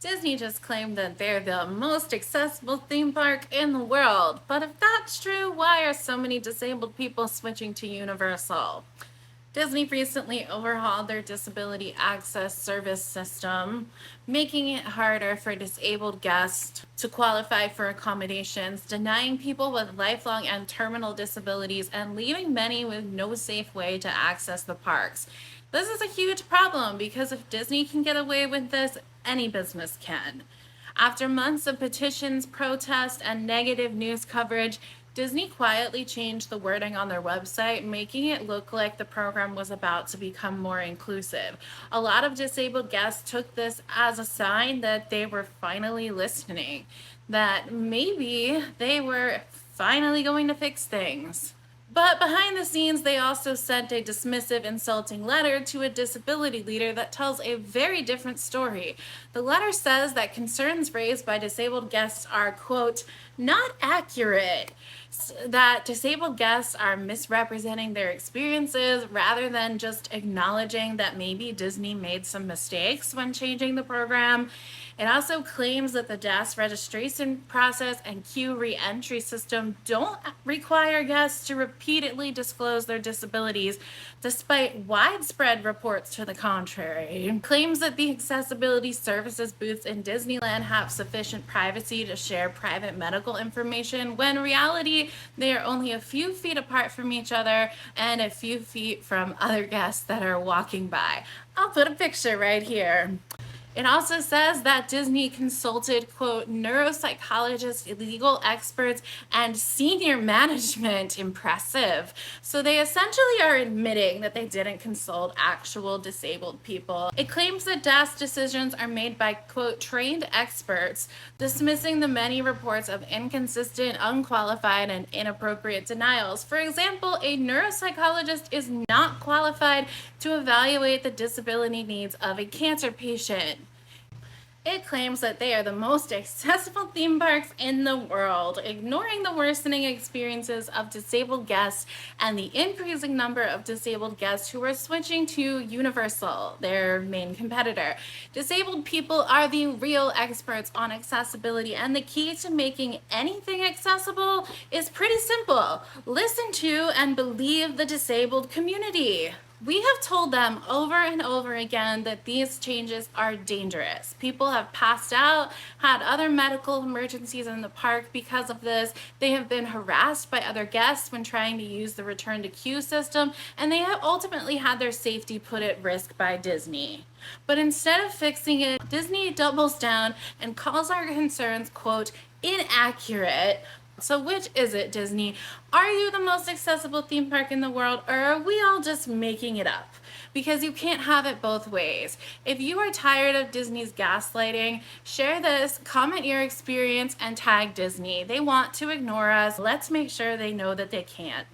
Disney just claimed that they're the most accessible theme park in the world. But if that's true, why are so many disabled people switching to Universal? Disney recently overhauled their disability access service system, making it harder for disabled guests to qualify for accommodations, denying people with lifelong and terminal disabilities, and leaving many with no safe way to access the parks. This is a huge problem because if Disney can get away with this, any business can. After months of petitions, protests, and negative news coverage, Disney quietly changed the wording on their website, making it look like the program was about to become more inclusive. A lot of disabled guests took this as a sign that they were finally listening, that maybe they were finally going to fix things. But behind the scenes, they also sent a dismissive, insulting letter to a disability leader that tells a very different story. The letter says that concerns raised by disabled guests are, quote, not accurate, that disabled guests are misrepresenting their experiences rather than just acknowledging that maybe Disney made some mistakes when changing the program. It also claims that the DAS registration process and queue re-entry system don't require guests to repeatedly disclose their disabilities, despite widespread reports to the contrary. It claims that the accessibility services booths in Disneyland have sufficient privacy to share private medical information, when in reality, they are only a few feet apart from each other and a few feet from other guests that are walking by. I'll put a picture right here. It also says that Disney consulted, quote, neuropsychologists, legal experts, and senior management. Impressive. So they essentially are admitting that they didn't consult actual disabled people. It claims that DAS decisions are made by, quote, trained experts, dismissing the many reports of inconsistent, unqualified, and inappropriate denials. For example, a neuropsychologist is not qualified to evaluate the disability needs of a cancer patient. It claims that they are the most accessible theme parks in the world, ignoring the worsening experiences of disabled guests and the increasing number of disabled guests who are switching to Universal, their main competitor. Disabled people are the real experts on accessibility, and the key to making anything accessible is pretty simple. Listen to and believe the disabled community. We have told them over and over again that these changes are dangerous. People have passed out, had other medical emergencies in the park because of this. They have been harassed by other guests when trying to use the return to queue system, and they have ultimately had their safety put at risk by Disney. But instead of fixing it, Disney doubles down and calls our concerns, quote, inaccurate. So which is it, Disney? Are you the most accessible theme park in the world, or are we all just making it up? Because you can't have it both ways. If you are tired of Disney's gaslighting, share this, comment your experience, and tag Disney. They want to ignore us. Let's make sure they know that they can't.